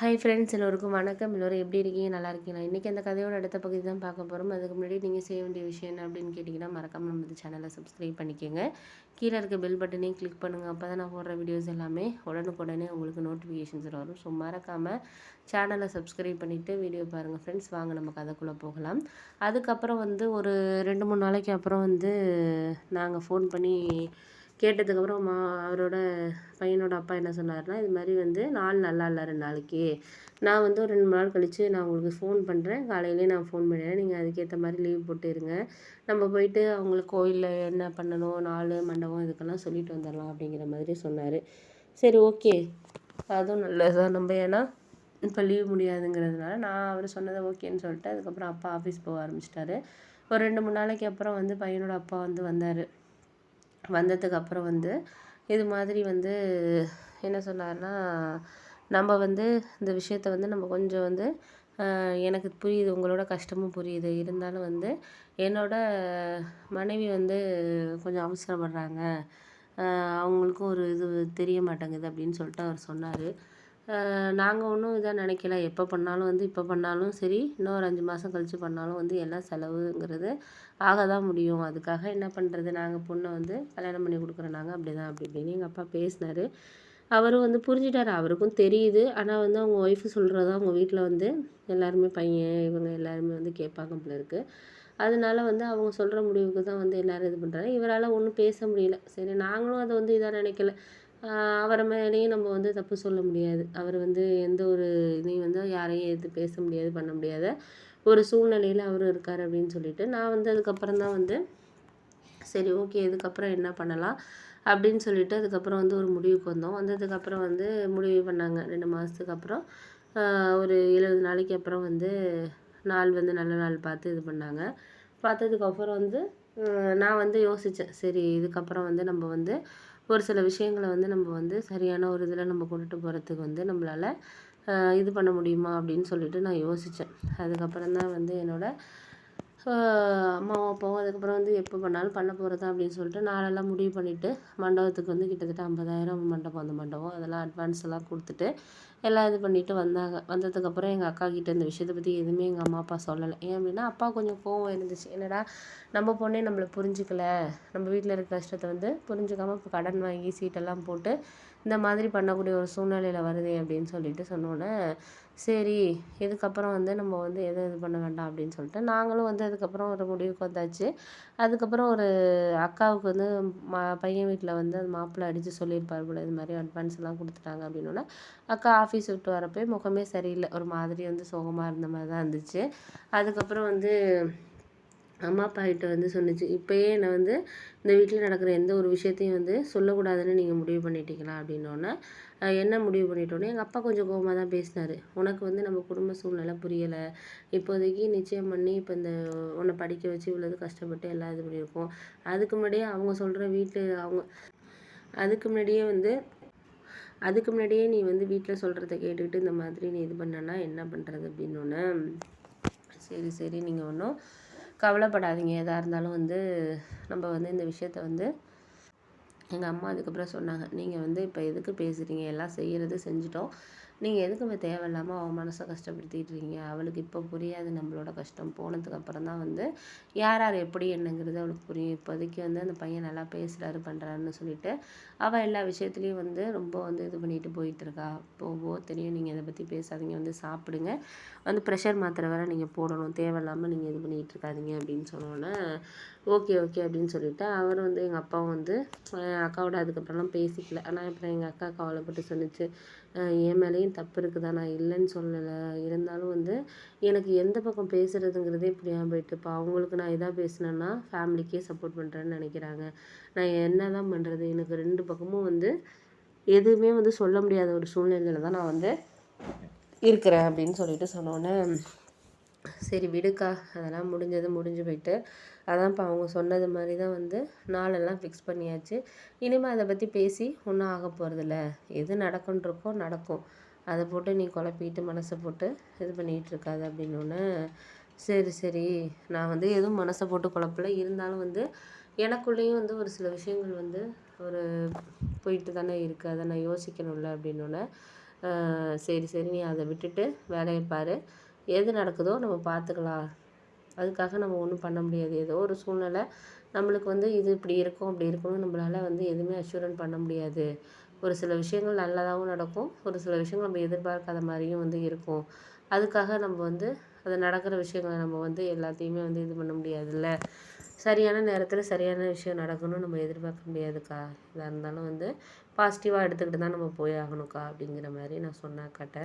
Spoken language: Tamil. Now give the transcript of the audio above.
ஹாய் ஃப்ரெண்ட்ஸ், எல்லோருக்கும் வணக்கம். எல்லோரும் எப்படி இருக்கீங்க? நல்லா இருக்கீங்களா? இன்றைக்கி அந்த கதையோட அடுத்த பகுதி தான் பார்க்க போகிறோம். அதுக்கு முன்னாடி நீங்கள் செய்ய வேண்டிய விஷயம் என்ன அப்படின்னு கேட்டிங்கன்னா, மறக்காமல் நம்ம சேனலை சப்ஸ்கிரைப் பண்ணிக்கோங்க. கீழே இருக்க பெல் பட்டனையும் கிளிக் பண்ணுங்கள். அப்போ தான் நான் போடுற வீடியோஸ் எல்லாமே உடனுக்குடனே உங்களுக்கு நோட்டிஃபிகேஷன்ஸ் வரும். ஸோ மறக்காமல் சேனலை சப்ஸ்கிரைப் பண்ணிவிட்டு வீடியோ பாருங்கள் ஃப்ரெண்ட்ஸ். வாங்க நம்ம கதைக்குள்ளே போகலாம். அதுக்கப்புறம் ஒரு 2-3 நாளைக்கு அப்புறம் நாங்கள் ஃபோன் பண்ணி கேட்டதுக்கப்புறம் அவரோட பையனோட அப்பா என்ன சொன்னார்னா, இது மாதிரி நாள் நல்லா இல்லை 2 நாளைக்கு. நான் ஒரு 2 நாள் கழித்து நான் உங்களுக்கு ஃபோன் பண்ணுறேன். காலையிலே நான் ஃபோன் பண்ணுறேன். நீங்கள் அதுக்கேற்ற மாதிரி லீவ் போட்டு இருங்க. நம்ம போயிட்டு அவங்களுக்கு கோயிலில் என்ன பண்ணணும், நாள் மண்டபம் இதுக்கெல்லாம் சொல்லிட்டு வந்துடலாம் அப்படிங்கிற மாதிரி சொன்னார். சரி, ஓகே, அதுவும் நல்லது தான். நம்ம ஏன்னா இப்போ லீவ் முடியாதுங்கிறதுனால நான் அவர் சொன்னதை ஓகேன்னு சொல்லிட்டு அதுக்கப்புறம் அப்பா ஆஃபீஸ் போக ஆரம்பிச்சிட்டாரு. ஒரு 2-3 நாளைக்கு அப்புறம் பையனோட அப்பா வந்தார். வந்ததுக்கப்புறம் இது மாதிரி என்ன சொன்னார்னா, நம்ம இந்த விஷயத்த நம்ம கொஞ்சம் எனக்கு புரியுது, உங்களோட கஷ்டமும் புரியுது. இருந்தாலும் என்னோட மனைவி கொஞ்சம் அவசரப்படுறாங்க. அவங்களுக்கும் ஒரு இது தெரிய மாட்டேங்குது அப்படின்னு சொல்லிட்டு அவர் சொன்னார். நாங்கள் ஒன்றும் இதாக நினைக்கல. எப்போ பண்ணாலும் இப்போ பண்ணாலும் சரி, இன்னும் ஒரு 5 மாதம் கழித்து பண்ணாலும் எல்லாம் செலவுங்கிறது ஆக தான் முடியும். அதுக்காக என்ன பண்ணுறது, நாங்கள் பொண்ணை கல்யாணம் பண்ணி கொடுக்குறோம், நாங்கள் அப்படி தான் அப்படி இப்படின்னு எங்கள் அப்பா பேசினார். அவரும் புரிஞ்சுட்டார். அவருக்கும் தெரியுது. ஆனால் அவங்க ஒய்ஃபு சொல்கிறதா அவங்க வீட்டில் எல்லாருமே பையன் இவங்க எல்லாருமே கேட்பாங்க போல இருக்குது. அதனால அவங்க சொல்கிற முடிவுக்கு தான் எல்லோரும் இது பண்ணுறாங்க. இவரால் ஒன்றும் பேச முடியல. சரி, நாங்களும் அதை இதாக நினைக்கல. அவரை மேலேயும் நம்ம தப்பு சொல்ல முடியாது. அவர் எந்த ஒரு இதையும் யாரையும் எதிர்த்து பேச முடியாது, பண்ண முடியாத ஒரு சூழ்நிலையில் அவர் இருக்கார் அப்படின்னு சொல்லிட்டு நான் அதுக்கப்புறம் தான் சரி, ஓகே, இதுக்கப்புறம் என்ன பண்ணலாம் அப்படின்னு சொல்லிட்டு அதுக்கப்புறம் ஒரு முடிவுக்கு வந்தோம். வந்ததுக்கப்புறம் முடிவு பண்ணாங்க. 2 மாதத்துக்கு அப்புறம் ஒரு 70 நாளைக்கு அப்புறம் நாள் நல்ல நாள் பார்த்து இது பண்ணாங்க. பார்த்ததுக்கப்புறம் நான் யோசித்தேன். சரி, இதுக்கப்புறம் நம்ம ஒரு சில விஷயங்களை நம்ம சரியான ஒரு இதில் நம்ம கொண்டுட்டு போகிறதுக்கு நம்மளால் இது பண்ண முடியுமா அப்படின்னு சொல்லிட்டு நான் யோசித்தேன். அதுக்கப்புறம் தான் என்னோட அம்மாவும் அப்பாவும் அதுக்கப்புறம் எப்போ பண்ணாலும் பண்ண போகிறது அப்படின்னு சொல்லிட்டு நாளெல்லாம் முடிவு பண்ணிவிட்டு மண்டபத்துக்கு கிட்டத்தட்ட 50,000 மண்டபம். அந்த மண்டபம் அதெல்லாம் அட்வான்ஸ் எல்லாம் கொடுத்துட்டு எல்லாம் இது பண்ணிவிட்டு வந்தாங்க. வந்ததுக்கப்புறம் எங்கள் அக்கா கிட்டே இந்த விஷயத்தை பற்றி எதுவுமே எங்கள் அம்மா அப்பா சொல்லலை. ஏன் அப்படின்னா, அப்பா கொஞ்சம் கோவம் இருந்துச்சு. என்னடா, நம்ம பொண்ணே நம்மளை புரிஞ்சிக்கல, நம்ம வீட்டில் இருக்க கஷ்டத்தை புரிஞ்சுக்காமல் இப்போ கடன் வாங்கி சீட்டெல்லாம் போட்டு இந்த மாதிரி பண்ணக்கூடிய ஒரு சூழ்நிலையில் வருதே அப்படின்னு சொல்லிட்டு சொன்னோன்னே, சரி, இதுக்கப்புறம் நம்ம எதுவும் இது பண்ண வேண்டாம் அப்படின்னு சொல்லிட்டு நாங்களும் அதுக்கப்புறம் ஒரு முடிவுக்கு வந்தாச்சு. அதுக்கப்புறம் ஒரு அக்காவுக்கு பையன் வீட்டில் அது மாப்பிள்ளை அடித்து சொல்லியிருப்பார் போல, இது மாதிரி அட்வான்ஸ் எல்லாம் கொடுத்துட்டாங்க அப்படின்னோடனே, அக்கா ஆஃபீஸ் விட்டு வரப்போ முகமே சரியில்லை, ஒரு மாதிரி சோகமாக இருந்த மாதிரி தான் இருந்துச்சு. அதுக்கப்புறம் அம்மா அப்பா கிட்ட சொன்னிச்சு, இப்போயே என்னை இந்த வீட்டில் நடக்கிற எந்த ஒரு விஷயத்தையும் சொல்லக்கூடாதுன்னு நீங்கள் முடிவு பண்ணிட்டீங்களா அப்படின்னோடனே, என்ன முடிவு பண்ணிட்டோன்னே எங்கள் அப்பா கொஞ்சம் கோவமாக தான் பேசினார். உனக்கு நம்ம குடும்ப சூழ்நிலை புரியலை, இப்போதைக்கு நிச்சயம் பண்ணி இப்போ இந்த உன்னை படிக்க வச்சு இவ்வளவு கஷ்டப்பட்டு எல்லாம் இது பண்ணியிருக்கோம். அதுக்கு முன்னாடியே அவங்க சொல்கிற அதுக்கு முன்னாடியே அதுக்கு முன்னாடியே நீ வீட்டில் சொல்கிறத கேட்டுக்கிட்டு இந்த மாதிரி நீ இது பண்ணனா என்ன பண்ணுறது அப்படின்னோடனே, சரி சரி, நீங்கள் ஒன்றும் கவலைப்படாதீங்க, எதாக இருந்தாலும் நம்ம இந்த விஷயத்த எங்கள் அம்மா அதுக்கப்புறம் சொன்னாங்க, நீங்கள் இப்போ எதுக்கு பேசுகிறீங்க, எல்லாம் செய்கிறது செஞ்சுட்டோம், நீங்கள் எதுக்கு இப்போ தேவையில்லாமல் அவன் மனசை கஷ்டப்படுத்திட்டு இருக்கீங்க, அவளுக்கு இப்போ புரியாது நம்மளோட கஷ்டம், போனதுக்கப்புறம் தான் யார் யார் எப்படி என்னங்கிறது அவளுக்கு புரியும். இப்போதைக்கு அந்த பையன் நல்லா பேசுகிறாரு பண்ணுறாருன்னு சொல்லிட்டு அவள் எல்லா விஷயத்துலேயும் ரொம்ப இது பண்ணிட்டு போயிட்டு இருக்கா. போவோ தெரியும், நீங்கள் இதை பற்றி பேசாதீங்க, சாப்பிடுங்க, ப்ரெஷர் மாத்திரை வேறு நீங்கள் போடணும், தேவையில்லாமல் நீங்கள் இது பண்ணிகிட்டு இருக்காதீங்க அப்படின்னு சொன்னோன்னே, ஓகே ஓகே அப்படின்னு சொல்லிட்டு அவர் எங்கள் அப்பாவும் அக்காவோட அதுக்கப்புறம்லாம் பேசிக்கல. ஆனால் அப்புறம் எங்கள் அக்கா கவலைப்பட்டு சொன்னிச்சு, என் மேலேயும் தப்பு இருக்குதா, நான் இல்லைன்னு சொல்லலை, இருந்தாலும் எனக்கு எந்த பக்கம் பேசுகிறதுங்கிறதே புரியாமல் போயிட்டு, இப்போ அவங்களுக்கு நான் இதாக பேசினேன்னா ஃபேமிலிக்கே சப்போர்ட் பண்ணுறேன்னு நினைக்கிறாங்க, நான் என்ன தான் பண்ணுறது, எனக்கு 2 பக்கமும் எதுவுமே சொல்ல முடியாத ஒரு சூழ்நிலையில் தான் நான் இருக்கிறேன் அப்படின்னு சொல்லிட்டு சொன்னோன்னே, சரி விடுக்கா, அதெல்லாம் முடிஞ்சு போயிட்டு, அதான் இப்போ அவங்க சொன்னது மாதிரி தான் நாளெல்லாம் ஃபிக்ஸ் பண்ணியாச்சு. இனிமேல் அதை பற்றி பேசி ஒன்றும் ஆக போகிறதில்ல, எது நடக்குன்றிருக்கோ நடக்கும், அதை போட்டு நீ குழப்பிட்டு மனசை போட்டு இது பண்ணிகிட்டு இருக்காது அப்படின்னோடனே, சரி சரி, நான் எதுவும் மனசை போட்டு குழப்பல, இருந்தாலும் எனக்குள்ளேயும் ஒரு சில விஷயங்கள் ஒரு போயிட்டு தானே இருக்குது, அதை நான் யோசிக்கணும்ல அப்படின்னோடனே, சரி சரி நீ அதை விட்டுட்டு வேலையை பாரு, எது நடக்குதோ நம்ம பார்த்துக்கலாம், அதுக்காக நம்ம ஒன்றும் பண்ண முடியாது. ஏதோ ஒரு சூழ்நிலை நம்மளுக்கு வந்து இது இப்படி இருக்கும் அப்படி இருக்கும்னு நம்மளால வந்து எதுவுமே அஷ்யூரன்ஸ் பண்ண முடியாது. ஒரு சில விஷயங்கள் நல்லதாகவும் நடக்கும், ஒரு சில விஷயங்கள் நம்ம எதிர்பார்க்காத மாதிரியும் வந்து இருக்கும். அதுக்காக நம்ம வந்து அது நடக்கிற விஷயங்களை நம்ம வந்து எல்லாத்தையுமே வந்து இது பண்ண முடியாதுல்ல. சரியான நேரத்தில் சரியான விஷயம் நடக்கணும்னு நம்ம எதிர்பார்க்க முடியாதுக்கா. எதாக இருந்தாலும் வந்து பாசிட்டிவாக எடுத்துக்கிட்டு தான் நம்ம போய் ஆகணும்க்கா அப்படிங்கிற மாதிரி நான் சொன்னேன் அக்காட்ட.